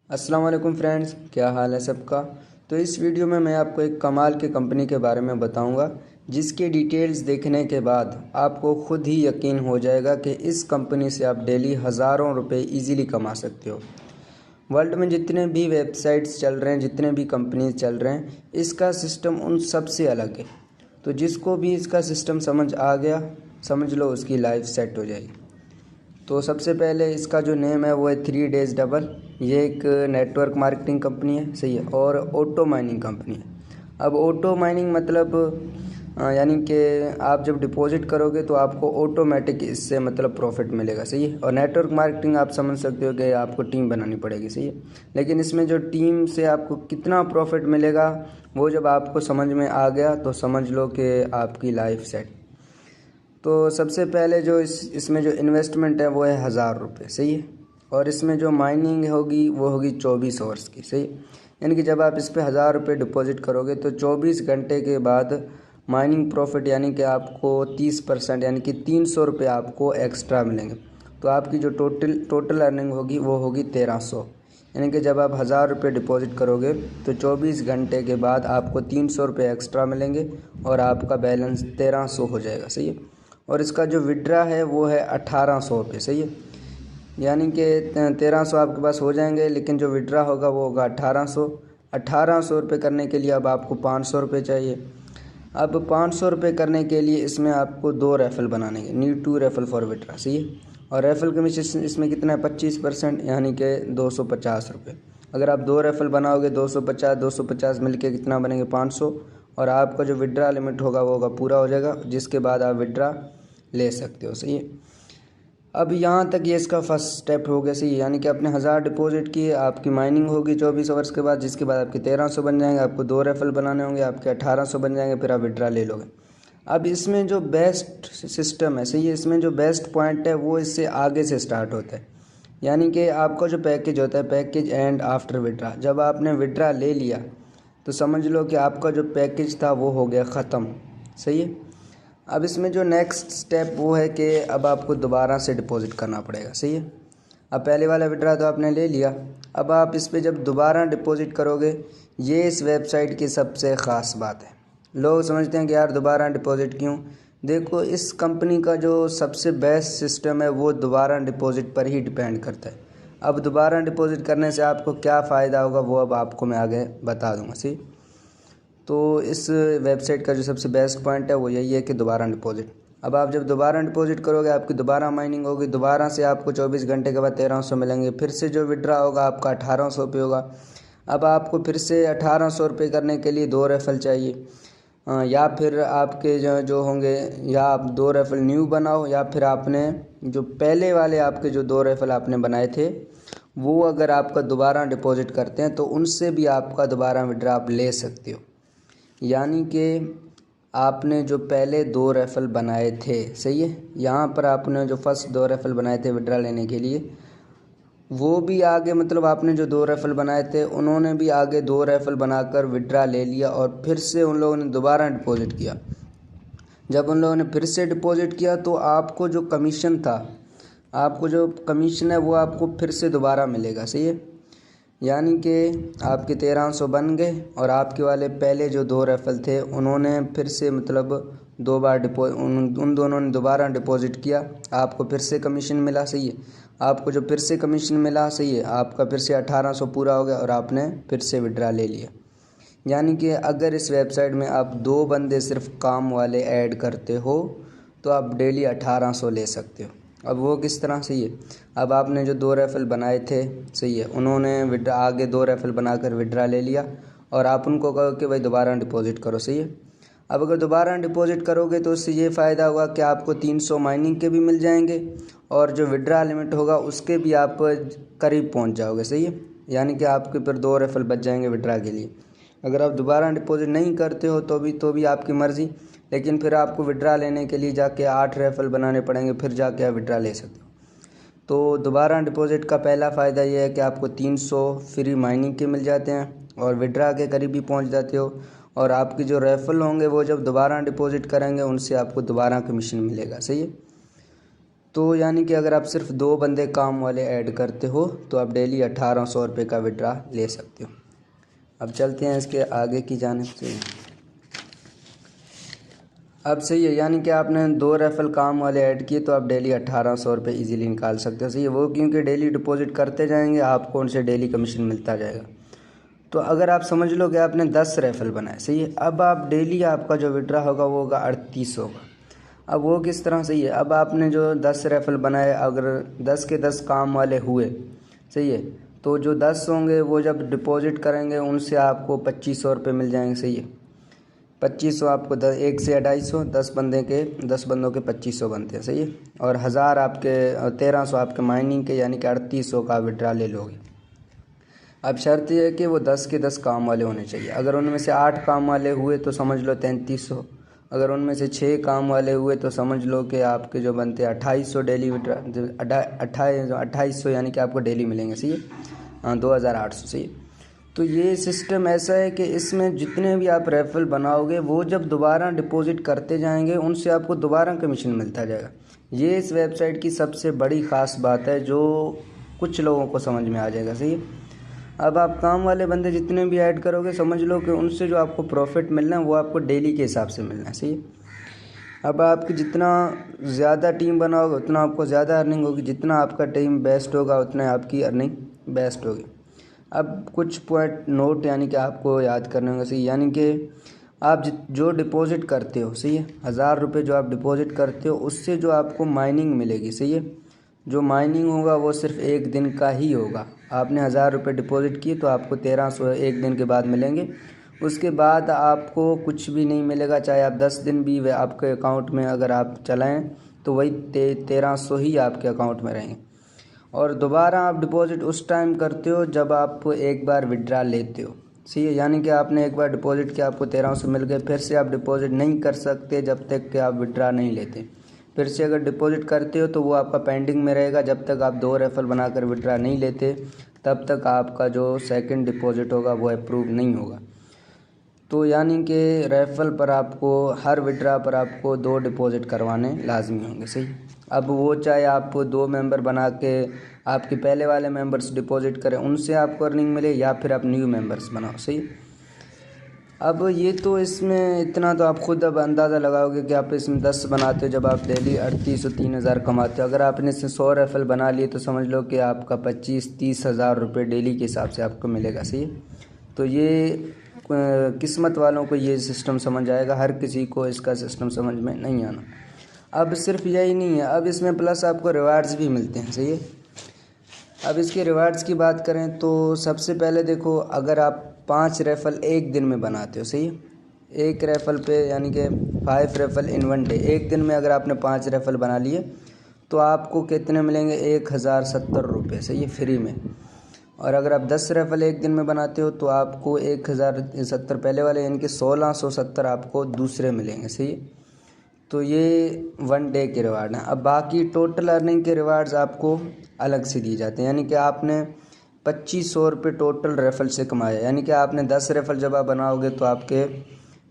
अस्सलाम वालेकुम फ्रेंड्स, क्या हाल है सबका। तो इस वीडियो में मैं आपको एक कमाल की कंपनी के बारे में बताऊंगा, जिसके डिटेल्स देखने के बाद आपको खुद ही यकीन हो जाएगा कि इस कंपनी से आप डेली हज़ारों रुपए इजीली कमा सकते हो। वर्ल्ड में जितने भी वेबसाइट्स चल रहे हैं, जितने भी कंपनीज चल रहे हैं, इसका सिस्टम उन सब से अलग है। तो जिसको भी इसका सिस्टम समझ आ गया, समझ लो उसकी लाइफ सेट हो जाएगी। तो सबसे पहले इसका जो नेम है वो है 3 डेज़ डबल। ये एक नेटवर्क मार्केटिंग कंपनी है, सही है, और ऑटो माइनिंग कंपनी है। अब ऑटो माइनिंग मतलब यानी कि आप जब डिपॉजिट करोगे तो आपको ऑटोमेटिक इससे मतलब प्रॉफिट मिलेगा, सही है। और नेटवर्क मार्केटिंग आप समझ सकते हो कि आपको टीम बनानी पड़ेगी, सही है। लेकिन इसमें जो टीम से आपको कितना प्रॉफिट मिलेगा वो जब आपको समझ में आ गया तो समझ लो कि आपकी लाइफ सेट। तो सबसे पहले जो इसमें जो इन्वेस्टमेंट है वो है 1000 रुपये, सही है। और इसमें जो माइनिंग होगी वो होगी 24 आवर्स की, सही। यानी कि जब आप इस पर 1000 रुपये डिपॉजिट करोगे तो 24 घंटे के बाद माइनिंग प्रॉफिट यानी कि आपको 30% यानी कि 300 रुपये आपको एक्स्ट्रा मिलेंगे। तो आपकी जो टोटल अर्निंग होगी वो होगी 1300। यानी कि जब आप 1000 रुपये डिपॉजिट करोगे तो 24 घंटे के बाद आपको 300 रुपये एक्स्ट्रा मिलेंगे और आपका बैलेंस 1300 हो जाएगा, सही है। और इसका जो विड्रा है वो है 1800 रुपये, सही है। यानी कि 1300 आपके पास हो जाएंगे, लेकिन जो विड्रा होगा वो होगा 1800 रुपये करने के लिए अब आपको 500 रुपये चाहिए। अब 500 रुपये करने के लिए इसमें आपको 2 रेफल बनाने हैं, नीड 2 रेफल फॉर विड्रा, सही है। और रेफल कमीशन इसमें कितना है 25%, यानी कि 250 रुपये। अगर आप 2 रेफल बनाओगे 250 मिल के कितना बनेंगे 500। और आपका जो विड्रा लिमिट होगा वो होगा पूरा हो जाएगा, जिसके बाद आप विड्रा ले सकते हो, सही है। अब यहाँ तक ये इसका फर्स्ट स्टेप हो गया, सही है। यानी कि आपने 1000 डिपॉजिट किए, आपकी माइनिंग होगी 24 आवर्स के बाद, जिसके बाद आपके 1300 बन जाएंगे, आपको 2 रेफल बनाने होंगे, आपके 1800 बन जाएंगे, फिर आप विड्रा ले लोगे। अब इसमें जो बेस्ट सिस्टम है, सही है, इसमें जो बेस्ट पॉइंट है वो इससे आगे से स्टार्ट होता है। यानी कि आपका जो पैकेज होता है, पैकेज एंड आफ्टर विड्रा, जब आपने विड्रा ले लिया तो समझ लो कि आपका जो पैकेज था वो हो गया ख़त्म, सही है। अब इसमें जो नेक्स्ट स्टेप वो है कि अब आपको दोबारा से डिपॉजिट करना पड़ेगा, सही है। अब पहले वाला विड्रा तो आपने ले लिया, अब आप इस पर जब दोबारा डिपॉजिट करोगे, ये इस वेबसाइट की सबसे ख़ास बात है। लोग समझते हैं कि यार दोबारा डिपॉजिट क्यों। देखो, इस कंपनी का जो सबसे बेस्ट सिस्टम है वो दोबारा डिपॉजिट पर ही डिपेंड करता है। अब दोबारा डिपॉजिट करने से आपको क्या फ़ायदा होगा वो अब आपको मैं आगे बता दूंगा, सही। तो इस वेबसाइट का जो सबसे बेस्ट पॉइंट है वो यही है कि दोबारा डिपॉजिट। अब आप जब दोबारा डिपॉजिट करोगे आपकी दोबारा माइनिंग होगी, दोबारा से आपको 24 घंटे के बाद 1300 मिलेंगे, फिर से जो विड्रा होगा आपका 1800 रुपये होगा। अब आपको फिर से 1800 रुपये करने के लिए 2 रेफल चाहिए, या फिर आपके जो होंगे, या आप 2 रेफल न्यू बनाओ, या फिर आपने जो पहले वाले आपके जो 2 रेफल आपने बनाए थे वो अगर आपका दोबारा डिपॉजिट करते हैं तो उनसे भी आपका दोबारा विड्रा आप ले सकते हो। यानी कि आपने जो पहले 2 रेफल बनाए थे, सही है, यहाँ पर आपने जो फर्स्ट 2 रेफल बनाए थे विड्रा लेने के लिए, वो भी आगे मतलब आपने जो 2 रेफल बनाए थे उन्होंने भी आगे 2 रेफल बनाकर विड्रा ले लिया और फिर से उन लोगों ने दोबारा डिपॉजिट किया। जब उन लोगों ने फिर से डिपॉजिट किया तो आपको जो कमीशन था, आपको जो कमीशन है वो आपको फिर से दोबारा मिलेगा, सही है। यानी कि आपके 1300 बन गए और आपके वाले पहले जो 2 रेफल थे उन्होंने फिर से मतलब 2 बार उन दोनों ने दोबारा डिपॉजिट किया, आपको फिर से कमीशन मिला, सही है। आपको जो फिर से कमीशन मिला, सही है, आपका फिर से 1800 पूरा हो गया और आपने फिर से विड्रा ले लिया। यानी कि अगर इस वेबसाइट में आप 2 बंदे सिर्फ काम वाले ऐड करते हो तो आप डेली 1800 ले सकते हो। अब वो किस तरह, सही है। अब आपने जो 2 रेफल बनाए थे, सही है, उन्होंने विड्रा आगे 2 रेफल बनाकर विड्रा ले लिया और आप उनको कहो कि भाई दोबारा डिपॉजिट करो, सही है। अब अगर दोबारा डिपॉजिट करोगे तो उससे ये फ़ायदा होगा कि आपको 300 माइनिंग के भी मिल जाएंगे और जो विड्रा लिमिट होगा उसके भी आप करीब पहुंच जाओगे, सही है। यानी कि आपके फिर 2 रेफल बच जाएंगे विड्रा के लिए। अगर आप दोबारा डिपॉजिट नहीं करते हो तो भी आपकी मर्ज़ी, लेकिन फिर आपको विड्रा लेने के लिए जाके 8 रेफल बनाने पड़ेंगे, फिर जाके आप विड्रा ले सकते हो। तो दोबारा डिपॉजिट का पहला फ़ायदा ये है कि आपको 300 फ्री माइनिंग के मिल जाते हैं और विड्रा के करीब भी पहुंच जाते हो। और आपके जो रेफल होंगे वो जब दोबारा डिपॉजिट करेंगे उनसे आपको दोबारा कमीशन मिलेगा, सही है। तो यानी कि अगर आप सिर्फ 2 बंदे काम वाले ऐड करते हो तो आप डेली 1800 रुपये का विड्रा ले सकते हो। अब चलते हैं इसके आगे की जानिब से। अब सही है, यानी कि आपने 2 रेफरल काम वाले ऐड किए तो आप डेली 1800 रुपये ईजिली निकाल सकते हो। सही है, वो क्योंकि डेली डिपॉजिट करते जाएंगे आपको उनसे डेली कमीशन मिलता जाएगा। तो अगर आप समझ लो कि आपने 10 रेफरल बनाए, सही है, अब आप डेली आपका जो विड्रा होगा वो होगा 3800 का। अब वो किस तरह, सही है, अब आपने जो 10 रेफरल बनाए, अगर 10 के 10 काम वाले हुए, सही है, तो जो 10 होंगे वो जब डिपॉजिट करेंगे उनसे आपको 2500 रुपये मिल जाएंगे। सही है, 2500 आपको 1 से 250, 10 बंदों के 2500 बनते हैं। सही है, और 1000 आपके 1300 आपके माइनिंग के, यानी कि 3800 का विड्रा ले लोगे। अब शर्त यह है कि वो 10 के 10 काम वाले होने चाहिए। अगर उनमें से 8 काम वाले हुए तो समझ लो 3300, अगर उनमें से 6 काम वाले हुए तो समझ लो कि आपके जो बनते हैं 2800 डेली विड्रा, 2800 यानी कि आपको डेली मिलेंगे। सही है, हाँ 2800। सही है, तो ये सिस्टम ऐसा है कि इसमें जितने भी आप रेफरल बनाओगे वो जब दोबारा डिपॉजिट करते जाएंगे उनसे आपको दोबारा कमीशन मिलता जाएगा। ये इस वेबसाइट की सबसे बड़ी ख़ास बात है जो कुछ लोगों को समझ में आ जाएगा। सही है, अब आप काम वाले बंदे जितने भी ऐड करोगे समझ लो कि उनसे जो आपको प्रॉफिट मिलना है वो आपको डेली के हिसाब से मिलना है। सही है, अब आपकी जितना ज़्यादा टीम बनाओगे उतना आपको ज़्यादा अर्निंग होगी, जितना आपका टीम बेस्ट होगा उतना आपकी अर्निंग बेस्ट होगी। अब कुछ पॉइंट नोट यानी कि आपको याद करने होंगे। सही, यानी कि आप जो डिपॉजिट करते हो, सही है, 1000 रुपये जो आप डिपॉजिट करते हो उससे जो आपको माइनिंग मिलेगी, सही है, जो माइनिंग होगा वो सिर्फ 1 दिन का ही होगा। आपने 1000 रुपये डिपॉजिट किए तो आपको 1300 1 दिन के बाद मिलेंगे। उसके बाद आपको कुछ भी नहीं मिलेगा, चाहे आप 10 दिन भी वे आपके अकाउंट में अगर आप चलाएं तो वही 1300 ही आपके अकाउंट में रहेंगे। और दोबारा आप डिपॉजिट उस टाइम करते हो जब आप एक बार विड्रा लेते हो। सही है, यानी कि आपने एक बार डिपॉजिट किया, आपको 1300 मिल गए, फिर से आप डिपॉजिट नहीं कर सकते जब तक कि आप विड्रा नहीं लेते। फिर से अगर डिपॉजिट करते हो तो वो आपका पेंडिंग में रहेगा, जब तक आप 2 रेफरल बनाकर विड्रा नहीं लेते तब तक आपका जो सेकंड डिपॉजिट होगा वो अप्रूव नहीं होगा। तो यानी कि रेफरल पर आपको हर विड्रा पर आपको 2 डिपॉजिट करवाने लाजमी होंगे। सही, अब वो चाहे आप 2 मेंबर बना के आपके पहले वाले मेंबर्स डिपॉजिट करें उनसे आपको अर्निंग मिले, या फिर आप न्यू मेंबर्स बनाओ। सही, अब ये तो इसमें इतना तो आप खुद अब अंदाज़ा लगाओगे कि आप इसमें 10 बनाते हो, जब आप डेली 3800 3000 कमाते हो। अगर आपने इससे 100 रेफरल बना लिए तो समझ लो कि आपका 25-30 हज़ार रुपये डेली के हिसाब से आपको मिलेगा। सही, तो ये किस्मत वालों को ये सिस्टम समझ आएगा, हर किसी को इसका सिस्टम समझ में नहीं आना। अब सिर्फ यही नहीं है, अब इसमें प्लस आपको रिवार्ड्स भी मिलते हैं। सही है, अब इसके रिवार्ड्स की बात करें तो सबसे पहले देखो, अगर आप 5 रेफरल एक दिन में बनाते हो, सही है, एक रेफरल पे यानी कि 5 रेफरल इन 1 डे, एक दिन में अगर आपने 5 रेफरल बना लिए तो आपको कितने मिलेंगे, 1070 रुपये। सही है, फ्री में। और अगर आप 10 रेफरल एक दिन में बनाते हो तो आपको 1070 पहले वाले, यानी कि 1670 आपको दूसरे मिलेंगे। सही है, तो ये 1 डे के रिवार्ड हैं। अब बाकी टोटल अर्निंग के रिवार्ड्स आपको अलग से दिए जाते हैं, यानी कि आपने 2500 रुपये टोटल रेफरल से कमाया, यानी कि आपने 10 रेफरल जब आप बनाओगे तो आपके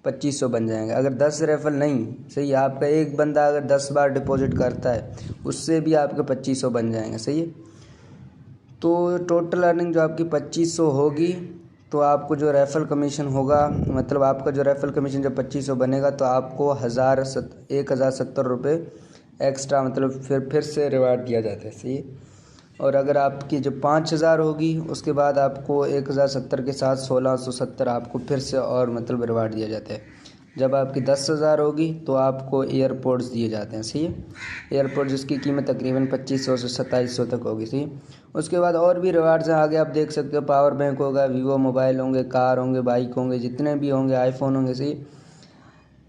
2500 बन जाएंगे। अगर 10 रेफरल नहीं, सही, आपका एक बंदा अगर 10 बार डिपॉजिट करता है उससे भी आपके 2500 बन जाएंगे। सही है, तो टोटल अर्निंग जो आपकी 2500 होगी तो आपको जो रेफरल कमीशन होगा, मतलब आपका जो रेफरल कमीशन जब 2500 बनेगा तो आपको 1070 रुपये एक्स्ट्रा, मतलब फिर से रिवार्ड दिया जाता है। सही, और अगर आपकी जो 5000 होगी उसके बाद आपको 1070 के साथ 1670 आपको फिर से और मतलब रिवार्ड दिया जाता है। जब आपकी 10,000 होगी तो आपको एयरपोर्ट्स दिए जाते हैं। सही है, एयरपोर्ट जिसकी कीमत तकरीबन 2500 से 2700 तक होगी। सही, उसके बाद और भी रिवार्ड्स हैं, आगे आप देख सकते हो, पावर बैंक होगा, वीवो मोबाइल होंगे, कार होंगे, बाइक होंगे, जितने भी होंगे, आईफोन होंगे। सही,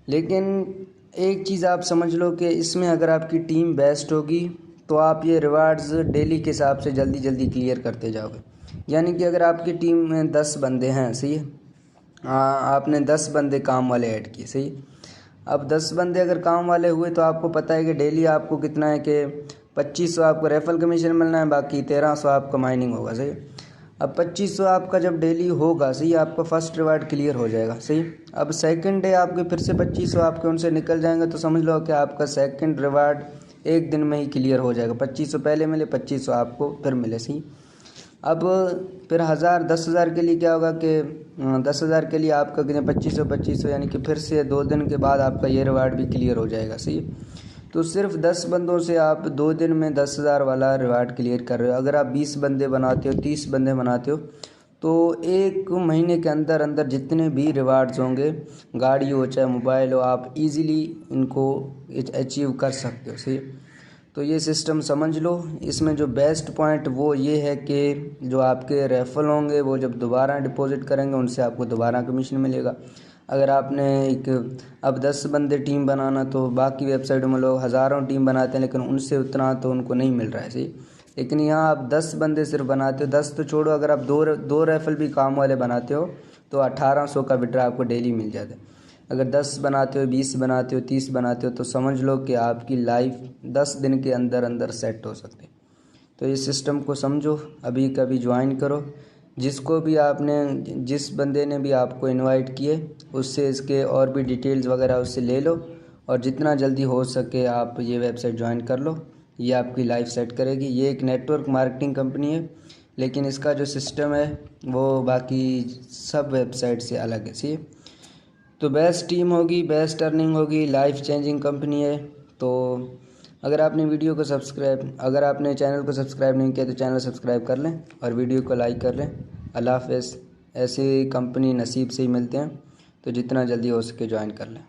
लेकिन एक चीज़ आप समझ लो कि इसमें अगर आपकी टीम बेस्ट होगी तो आप ये रिवार्ड्स डेली के हिसाब से जल्दी जल्दी क्लियर करते जाओगे। यानी कि अगर आपकी टीम में 10 बंदे हैं, सही है, आपने 10 बंदे काम वाले ऐड किए। सही, अब 10 बंदे अगर काम वाले हुए तो आपको पता है कि डेली आपको कितना है कि 2500 आपको रेफरल कमीशन मिलना है, बाकी 1300 आपका माइनिंग होगा। सही, अब 2500 आपका जब डेली होगा, सही, आपका फर्स्ट रिवार्ड क्लियर हो जाएगा। सही, अब सेकंड डे आपके फिर से 2500 आपके उनसे निकल जाएंगे तो समझ लो कि आपका सेकंड रिवार्ड एक दिन में ही क्लियर हो जाएगा। 2500 पहले मिले, 2500 आपको फिर मिले। सही। अब फिर 10,000 के लिए क्या होगा कि 10,000 के लिए आपका कितने 2500 यानी कि फिर से 2 दिन के बाद आपका ये रिवार्ड भी क्लियर हो जाएगा। सही। तो सिर्फ 10 बंदों से आप 2 दिन में 10,000 वाला रिवार्ड क्लियर कर रहे हो। अगर आप 20 बंदे बनाते हो, 30 बंदे बनाते हो, तो 1 महीने के अंदर अंदर जितने भी रिवार्ड्स होंगे, गाड़ी हो चाहे मोबाइल हो, आप इजीली इनको अचीव कर सकते हो। सही। तो ये सिस्टम समझ लो। इसमें जो बेस्ट पॉइंट वो ये है कि जो आपके रेफरल होंगे वो जब दोबारा डिपॉजिट करेंगे उनसे आपको दोबारा कमीशन मिलेगा। अगर आपने अब 10 बंदे टीम बनाना, तो बाकी वेबसाइटों में लोग हज़ारों टीम बनाते हैं लेकिन उनसे उतना तो उनको नहीं मिल रहा है। सही। लेकिन यहाँ आप 10 बंदे सिर्फ बनाते हो, 10 तो छोड़ो, अगर आप दो रेफरल भी काम वाले बनाते हो तो 1800 का विड्रा आपको डेली मिल जाता है। अगर 10 बनाते हो, 20 बनाते हो, 30 बनाते हो, तो समझ लो कि आपकी लाइफ 10 दिन के अंदर अंदर सेट हो सकती है। तो इस सिस्टम को समझो, अभी कभी ज्वाइन करो। जिस बंदे ने भी आपको इनवाइट किए उससे इसके और भी डिटेल्स वगैरह उससे ले लो, और जितना जल्दी हो सके आप ये वेबसाइट ज्वाइन कर लो। ये आपकी लाइफ सेट करेगी। ये एक नेटवर्क मार्केटिंग कंपनी है, लेकिन इसका जो सिस्टम है वो बाकी सब वेबसाइट से अलग है। सही। तो बेस्ट टीम होगी, बेस्ट अर्निंग होगी, लाइफ चेंजिंग कंपनी है। तो अगर आपने चैनल को सब्सक्राइब नहीं किया तो चैनल सब्सक्राइब कर लें और वीडियो को लाइक कर लें। अल्लाह हाफ़िज़। ऐसी कंपनी नसीब से ही मिलते हैं, तो जितना जल्दी हो सके ज्वाइन कर लें।